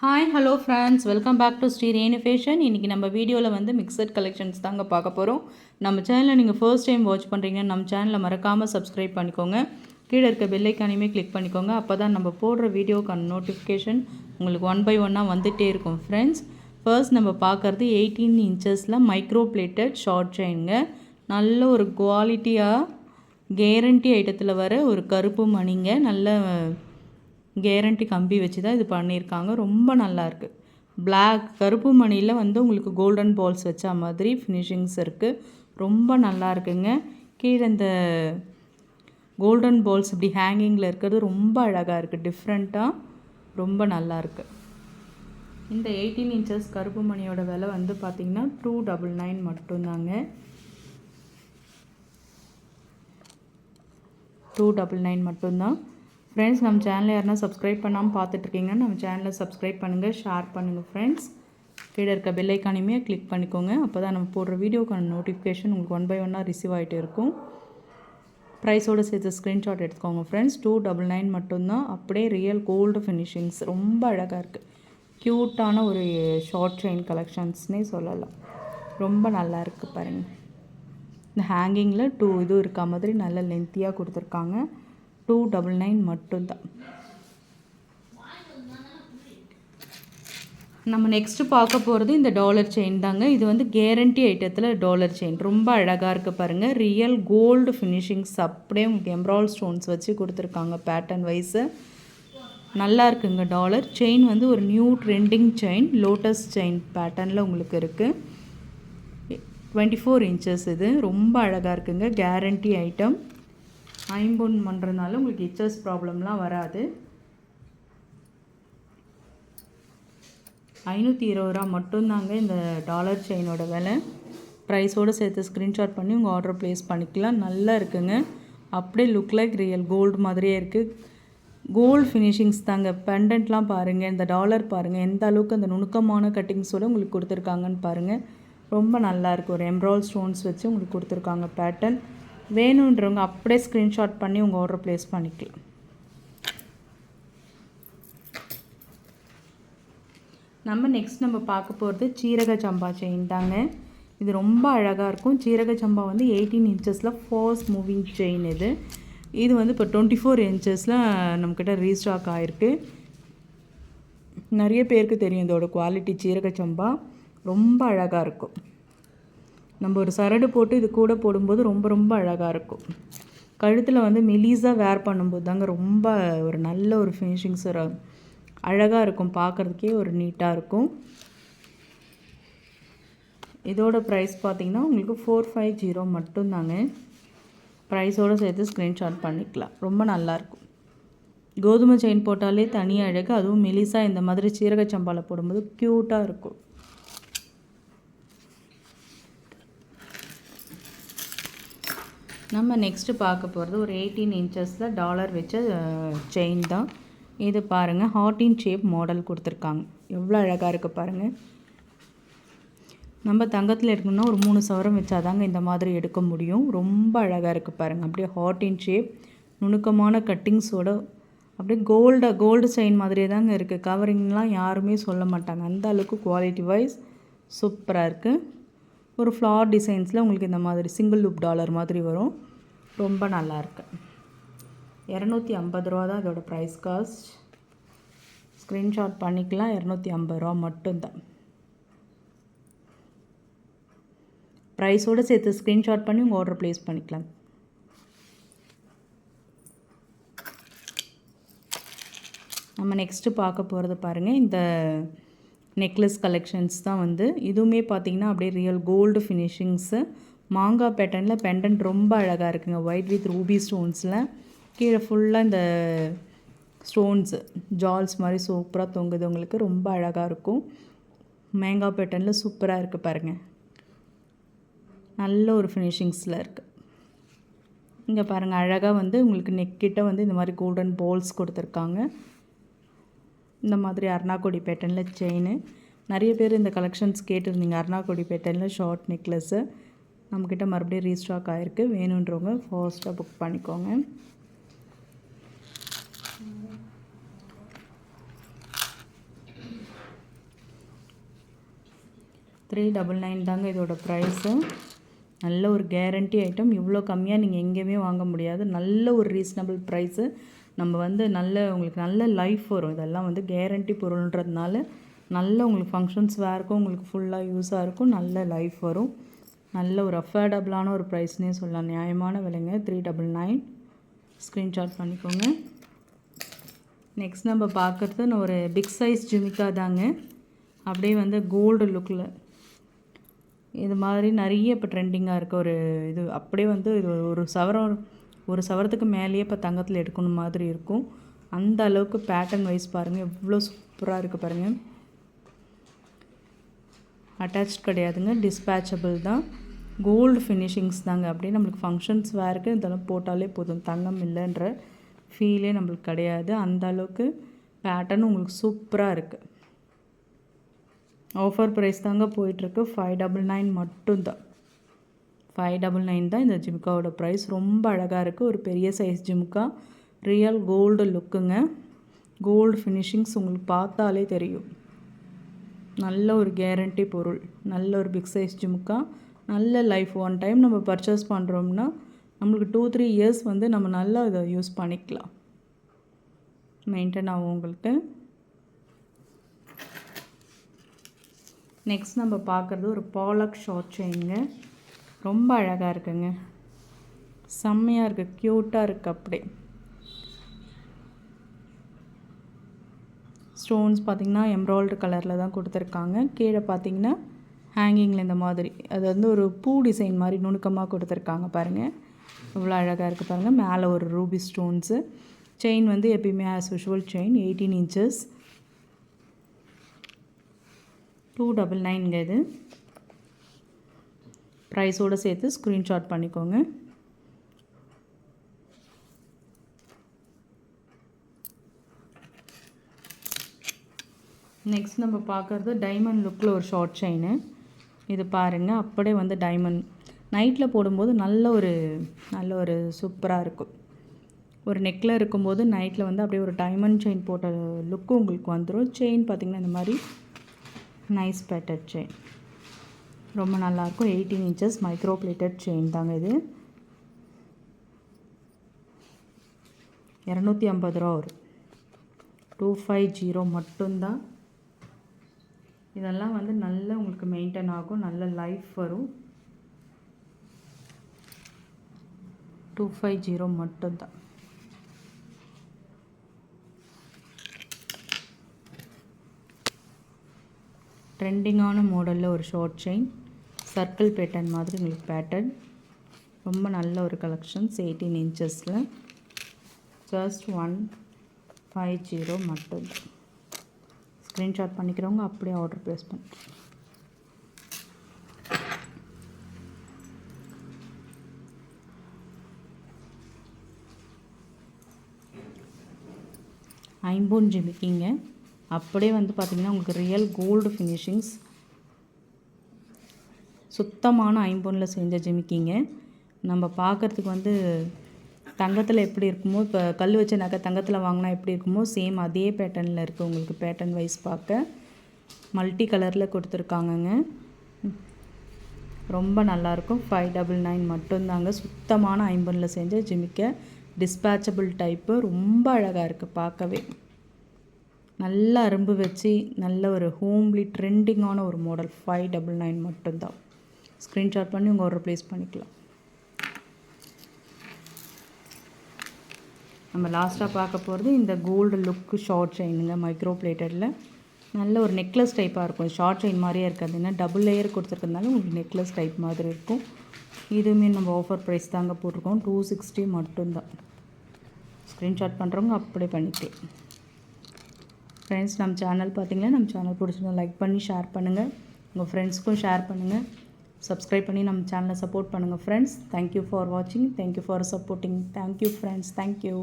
Hi hello friends, welcome back to Sri Renu fashion. இன்றைக்கி நம்ம வீடியோவில் வந்து மிக்சட் கலெக்ஷன்ஸ் தாங்க பார்க்க போகிறோம். நம்ம சேனலை நீங்கள் ஃபர்ஸ்ட் டைம் வாட்ச் பண்ணுறீங்கன்னா நம்ம சேனலை மறக்காமல் சப்ஸ்கிரைப் பண்ணிக்கோங்க. கீழே இருக்க பெல் ஐக்கானையுமே கிளிக் பண்ணிக்கோங்க. அப்போ தான் நம்ம போடுற வீடியோக்கான நோட்டிஃபிகேஷன் உங்களுக்கு 1 by 1 வந்துகிட்டே இருக்கும். ஃப்ரெண்ட்ஸ், ஃபர்ஸ்ட் நம்ம பார்க்குறது 18 இன்ச்சஸில் மைக்ரோ பிளேட்டட் ஷார்ட் செயினுங்க. நல்ல ஒரு குவாலிட்டியாக கேரண்டி ஐட்டத்தில் வர ஒரு கருப்பு மணிங்க. நல்ல கேரண்டி கம்பி வச்சு தான் இது பண்ணியிருக்காங்க. ரொம்ப நல்லாயிருக்கு. பிளாக் கருப்பு மணியில் வந்து உங்களுக்கு கோல்டன் பால்ஸ் வச்ச மாதிரி ஃபினிஷிங்ஸ் இருக்குது. ரொம்ப நல்லா இருக்குங்க. கீழே இந்த கோல்டன் பால்ஸ் இப்படி ஹேங்கிங்கில் இருக்கிறது ரொம்ப அழகாக இருக்குது. டிஃப்ரெண்ட்டாக ரொம்ப நல்லாயிருக்கு. இந்த 18 இன்ச்சஸ் கருப்பு மணியோட விலை வந்து பார்த்திங்கன்னா 299 மட்டும்தாங்க. 299 மட்டும்தான். ஃப்ரெண்ட்ஸ், நம்ம சேனலை யாருன்னா சப்ஸ்கிரைப் பண்ணாமல் பார்த்துட்ருக்கீங்கன்னா நம்ம சேனலை சப்ஸ்கிரைப் பண்ணுங்கள், ஷேர் பண்ணுங்கள். ஃப்ரெண்ட்ஸ், கீழே இருக்க பெல் ஐக்கானையுமே கிளிக் பண்ணிக்கோங்க. அப்போ தான் நம்ம போடுற வீடியோக்கான நோட்டிஃபிகேஷன் உங்களுக்கு 1 by 1 ரிசீவ் ஆகிட்டே இருக்கும். ப்ரைஸோடு சேர்த்து ஸ்க்ரீன்ஷாட் எடுத்துக்கோங்க. ஃப்ரெண்ட்ஸ், 299 மட்டும்தான். அப்படியே ரியல் கோல்டு ஃபினிஷிங்ஸ் ரொம்ப அழகாக இருக்குது. க்யூட்டான ஒரு ஷார்ட் செயின் கலெக்ஷன்ஸ்னே சொல்லலாம். ரொம்ப நல்லா இருக்குது பாருங்கள். இந்த ஹேங்கிங்கில் 2 இது இருக்க மாதிரி நல்ல லென்த்தியாக கொடுத்துருக்காங்க. 299 மட்டும்தான். நம்ம நெக்ஸ்ட்டு பார்க்க போகிறது இந்த டாலர் செயின் தாங்க. இது வந்து கேரண்டி ஐட்டத்தில் டாலர் செயின் ரொம்ப அழகாக இருக்குது பாருங்கள். ரியல் கோல்டு ஃபினிஷிங்ஸ் அப்படியே உங்களுக்கு எம்ப்ராய்டரி ஸ்டோன்ஸ் வச்சு கொடுத்துருக்காங்க பேட்டர்ன் வைஸு. நல்லா இருக்குங்க. டாலர் செயின் வந்து ஒரு new trending chain, lotus chain பேட்டர்னில் உங்களுக்கு இருக்குது. 24 இன்ச்சஸ் இது. ரொம்ப அழகாக இருக்குங்க. Guarantee item. ஐம்பொன் பண்ணுறதுனால உங்களுக்கு இச்சஸ் ப்ராப்ளம்லாம் வராது. 520 ரூபா மட்டும்தாங்க இந்த டாலர் செயினோட விலை. ப்ரைஸோடு சேர்த்து ஸ்க்ரீன்ஷாட் பண்ணி உங்கள் ஆர்டர் ப்ளேஸ் பண்ணிக்கலாம். நல்லா இருக்குங்க. அப்படியே லுக் லைக் ரியல் கோல்டு மாதிரியே இருக்குது. கோல்டு ஃபினிஷிங்ஸ் தாங்க. பெண்டன்ட்லாம் பாருங்கள். இந்த டாலர் பாருங்கள் எந்த அளவுக்கு அந்த நுணுக்கமான கட்டிங்ஸோடு உங்களுக்கு கொடுத்துருக்காங்கன்னு பாருங்கள். ரொம்ப நல்லாயிருக்கு. ஒரு எம்ப்ராய்டரி ஸ்டோன்ஸ் வச்சு உங்களுக்கு கொடுத்துருக்காங்க பேட்டர்ன். வேணுன்றவங்க அப்படியே ஸ்க்ரீன்ஷாட் பண்ணி உங்கள் ஆர்டர் ப்ளேஸ் பண்ணிக்கலாம். நம்ம பார்க்க போகிறது சீரக சம்பா செயின் தாங்க. இது ரொம்ப அழகாக இருக்கும். சீரக சம்பா வந்து 18 இன்ச்சஸில் ஃபாஸ்ட் மூவிங் செயின். இது வந்து இப்போ 24 இன்ச்சஸில் நம்மக்கிட்ட ரீஸ்டாக் ஆகிருக்கு. நிறைய பேருக்கு தெரியும் இதோட குவாலிட்டி. சீரக சம்பா ரொம்ப அழகாக இருக்கும். நம்ம ஒரு சரடு போட்டு இது கூட போடும்போது ரொம்ப ரொம்ப அழகாக இருக்கும். கழுத்தில் வந்து மெலிஸாக வேர் பண்ணும்போது தாங்க ரொம்ப ஒரு நல்ல ஒரு ஃபினிஷிங்ஸ் ஒரு அழகாக இருக்கும். பார்க்குறதுக்கே ஒரு நீட்டாக இருக்கும். இதோட ப்ரைஸ் பார்த்திங்கன்னா உங்களுக்கு 450 மட்டும்தாங்க. ப்ரைஸோடு சேர்த்து ஸ்க்ரீன்ஷாட் பண்ணிக்கலாம். ரொம்ப நல்லாயிருக்கும். கோதுமை செயின் போட்டாலே தனி அழகு. அதுவும் மெலிஸாக இந்த மாதிரி சீரக சம்பாவில் போடும்போது க்யூட்டாக இருக்கும். நம்ம நெக்ஸ்ட்டு பார்க்க போகிறது ஒரு 18 இன்ச்சஸில் டாலர் வச்ச செயின் தான். இது பாருங்கள், ஹார்டின் ஷேப் மாடல் கொடுத்துருக்காங்க. எவ்வளோ அழகாக இருக்குது பாருங்கள். நம்ம தங்கத்தில் எடுக்கணும்னா ஒரு 3 சவரம் வச்சாதாங்க இந்த மாதிரி எடுக்க முடியும். ரொம்ப அழகாக இருக்குது பாருங்கள். அப்படியே ஹார்டின் ஷேப் நுணுக்கமான கட்டிங்ஸோட அப்படியே கோல்டு செயின் மாதிரியே தாங்க இருக்குது. கவரிங்லாம் யாருமே சொல்ல மாட்டாங்க. அந்த அளவுக்கு குவாலிட்டி வைஸ் சூப்பராக இருக்குது. ஒரு ஃப்ளார் டிசைன்ஸில் உங்களுக்கு இந்த மாதிரி சிங்கிள் லூப் டாலர் மாதிரி வரும். ரொம்ப நல்லாயிருக்கு. 250 ரூபா தான் இதோட ப்ரைஸ் காஸ்ட். ஸ்க்ரீன்ஷாட் பண்ணிக்கலாம். 250 ரூபா மட்டும்தான். ப்ரைஸோடு சேர்த்து ஸ்க்ரீன்ஷாட் பண்ணி உங்கள் ஆர்டர் ப்ளேஸ் பண்ணிக்கலாம். நம்ம நெக்ஸ்ட்டு பார்க்க போகிறது பாருங்கள். இந்த நெக்லஸ் கலெக்ஷன்ஸ் தான் வந்து இதுவுமே பார்த்திங்கன்னா அப்படியே ரியல் கோல்டு ஃபினிஷிங்ஸு. மாங்காய் பேட்டர்னில் பெண்டன்ட் ரொம்ப அழகாக இருக்குங்க. ஒயிட் வித் ரூபி ஸ்டோன்ஸில் கீழே ஃபுல்லாக இந்த ஸ்டோன்ஸு ஜால்ஸ் மாதிரி சூப்பராக தொங்குது. உங்களுக்கு ரொம்ப அழகாக இருக்கும். மாங்காய் பேட்டர்னில் சூப்பராக இருக்குது பாருங்கள். நல்ல ஒரு ஃபினிஷிங்ஸில் இருக்குது. இங்கே பாருங்கள், அழகாக வந்து உங்களுக்கு நெக்கிட்ட வந்து இந்த மாதிரி கோல்டன் பால்ஸ் கொடுத்துருக்காங்க. இந்த மாதிரி அர்ணாக்கொடி பேட்டர்னில் செயின். நிறைய பேர் இந்த கலெக்ஷன்ஸ் கேட்டிருந்தீங்க. அர்ணாக்கொடி பேட்டர்னில் ஷார்ட் நெக்லஸ்ஸு நம்மக்கிட்ட மறுபடியும் ரீஸ்டாக் ஆகிருக்கு. வேணுன்றவங்க ஃபாஸ்ட்டாக புக் பண்ணிக்கோங்க. 399 தாங்க இதோட ப்ரைஸு. நல்ல ஒரு கேரண்டி ஐட்டம். இவ்வளோ கம்மியாக நீங்கள் எங்கேயுமே வாங்க முடியாது. நல்ல ஒரு ரீசனபிள் ப்ரைஸு. நம்ம வந்து உங்களுக்கு நல்ல லைஃப் வரும். இதெல்லாம் வந்து கேரண்டி பொருள்ன்றதுனால நல்ல உங்களுக்கு ஃபங்க்ஷன்ஸ் வேறுக்கும் உங்களுக்கு ஃபுல்லாக யூஸாக இருக்கும். நல்ல லைஃப் வரும். நல்ல ஒரு அஃபோர்டபுளான ஒரு ப்ரைஸ்னே சொல்லலாம். நியாயமான விலைங்க. 399. ஸ்க்ரீன்ஷாட் பண்ணிக்கோங்க. நெக்ஸ்ட் நம்ம பார்க்குறது ஒரு பிக் சைஸ் ஜிமிக்கா தாங்க. அப்படியே வந்து கோல்டு லுக்கில் இது மாதிரி நிறைய இப்போ ட்ரெண்டிங்காக இருக்க ஒரு இது. அப்படியே வந்து இது ஒரு சவரத்துக்கு மேலேயே இப்போ தங்கத்தில் எடுக்கணும் மாதிரி இருக்கும். அந்த அளவுக்கு பேட்டர்ன் வைஸ் பாருங்கள் எவ்வளோ சூப்பராக இருக்குது பாருங்கள். அட்டாச் கிடையாதுங்க, டிஸ்பேச்சபிள் தான். கோல்டு ஃபினிஷிங்ஸ் தாங்க. அப்படியே நம்மளுக்கு ஃபங்க்ஷன்ஸ் வேறுக்கு இதெல்லாம் போட்டாலே போதும். தங்கம் இல்லைன்ற ஃபீலே நம்மளுக்கு கிடையாது. அந்த அளவுக்கு பேட்டர்ன் உங்களுக்கு சூப்பராக இருக்குது. ஆஃபர் ப்ரைஸ் தாங்க போயிட்டுருக்கு. 599 மட்டும்தான். 599 தான் இந்த ஜிமுக்காவோட ப்ரைஸ். ரொம்ப அழகாக இருக்குது. ஒரு பெரிய சைஸ் ஜிமுக்கா. ரியல் கோல்டு லுக்குங்க. கோல்டு ஃபினிஷிங்ஸ் உங்களுக்கு பார்த்தாலே தெரியும். நல்ல ஒரு கேரண்டி பொருள். நல்ல ஒரு பிக் சைஸ் ஜிமுக்கா. நல்ல லைஃப். ஒன் டைம் நம்ம பர்ச்சேஸ் பண்ணுறோம்னா நம்மளுக்கு 2-3 இயர்ஸ் வந்து நம்ம நல்லா இதை யூஸ் பண்ணிக்கலாம். மெயின்டைன் ஆகும் உங்களுக்கு. நெக்ஸ்ட் நம்ம பார்க்குறது ஒரு பாலக் ஷார்ட் செயினுங்க. ரொம்ப அழகாக இருக்குங்க. செம்மையாக இருக்குது. க்யூட்டாக இருக்குது. அப்படியே ஸ்டோன்ஸ் பார்த்திங்கன்னா எம்ப்ராய்டரி கலரில் தான் கொடுத்துருக்காங்க. கீழே பார்த்திங்கன்னா ஹேங்கிங்கில் இந்த மாதிரி அது வந்து ஒரு பூ டிசைன் மாதிரி நுணுக்கமாக கொடுத்துருக்காங்க பாருங்கள். இவ்வளோ அழகாக இருக்குது பாருங்கள். மேலே ஒரு ரூபி ஸ்டோன்ஸு. செயின் வந்து எப்பயுமே ஆஸ் யூஷுவல் செயின் 18 inches. 299 இது. ப்ரைஸோடு சேர்த்து ஸ்க்ரீன்ஷாட் பண்ணிக்கோங்க. நெக்ஸ்ட் நம்ம பார்க்குறது டைமண்ட் லுக்கில் ஒரு ஷார்ட் செயின். இது பாருங்கள். அப்படியே வந்து டைமண்ட் நைட்டில் போடும்போது நல்ல ஒரு சூப்பராக இருக்கும். ஒரு நெக்கில் இருக்கும்போது நைட்டில் வந்து அப்படியே ஒரு டைமண்ட் செயின் போட்ட லுக்கு உங்களுக்கு வந்துடும். செயின் பார்த்திங்கன்னா இந்த மாதிரி நைஸ் பேட்டட் செயின். ரொம்ப நல்லாயிருக்கும். 18 inches மைக்ரோ பிளேட்டட் செயின் தாங்க இது. 250 ரூபா வரும். 250 மட்டும்தான். இதெல்லாம் வந்து நல்ல உங்களுக்கு மெயின்டைன் ஆகும். நல்ல லைஃப் வரும். 250 மட்டும்தான். ட்ரெண்டிங்கான மாடலில் ஒரு ஷார்ட் செயின். சர்க்கிள் பேட்டர்ன் மாதிரி உங்களுக்கு பேட்டர்ன். ரொம்ப நல்ல ஒரு கலெக்ஷன்ஸ். 18 inchஸில் ஜஸ்ட் 150 மட்டும்தான். ஸ்க்ரீன்ஷாட் பண்ணிக்கிறவங்க அப்படியே ஆர்டர் ப்ளேஸ் பண்ணி. ஐம்பொன் ஜிமிக்கிங்க. அப்படியே வந்து பார்த்திங்கன்னா உங்களுக்கு ரியல் கோல்டு ஃபினிஷிங்ஸ். சுத்தமான ஐம்பொனில் செஞ்ச ஜிமிக்கிங்க. நம்ம பார்க்குறதுக்கு வந்து தங்கத்தில் எப்படி இருக்குமோ, இப்போ கல் வச்ச நகை தங்கத்தில் வாங்கினா எப்படி இருக்குமோ சேம் அதே பேட்டர்னில் இருக்குது. உங்களுக்கு பேட்டர்ன் வைஸ் பார்க்க மல்டி கலரில் கொடுத்துருக்காங்கங்க. ரொம்ப நல்லாயிருக்கும். 599 மட்டும்தாங்க. சுத்தமான ஐம்பொனில் செஞ்ச ஜிமிக்கை. டிஸ்பேச்சபிள் டைப்பு. ரொம்ப அழகாக இருக்குது பார்க்கவே. நல்ல அரும்பு வச்சு நல்ல ஒரு ஹோம்லி ட்ரெண்டிங்கான ஒரு மாடல். 599 மட்டும்தான். ஸ்க்ரீன்ஷாட் பண்ணி உங்கள் ஆர்டர் ப்ளேஸ் பண்ணிக்கலாம். நம்ம லாஸ்ட்டாக பார்க்க போகிறது இந்த கோல்டு லுக்கு ஷார்ட் செயினுங்க. மைக்ரோ பிளேட்டடில் நல்ல ஒரு நெக்லஸ் டைப்பாக இருக்கும். ஷார்ட் செயின் மாதிரியே இருக்காது. ஏன்னா டபுள் லேயர் கொடுத்துருக்கறதுனால உங்களுக்கு நெக்லஸ் டைப் மாதிரி இருக்கும். இதுவுமே நம்ம ஆஃபர் ப்ரைஸ் தாங்க போட்டிருக்கோம். 260 மட்டும்தான். ஸ்க்ரீன்ஷாட் பண்ணுறவங்க அப்படியே பண்ணிக்கலாம். ஃப்ரெண்ட்ஸ், நம்ம சேனல் பார்த்திங்கன்னா நம்ம சேனல் பிடிச்சிருந்தா லைக் பண்ணி ஷேர் பண்ணுங்கள். உங்கள் ஃப்ரெண்ட்ஸ்க்கும் ஷேர் பண்ணுங்கள். சப்ஸ்கிரைப் பண்ணி நம்ம சேனலை சப்போர்ட் பண்ணுங்கள் ஃப்ரெண்ட்ஸ். தேங்க்யூ ஃபார் வாட்சிங். Thank you for supporting. Thank you friends. Thank you.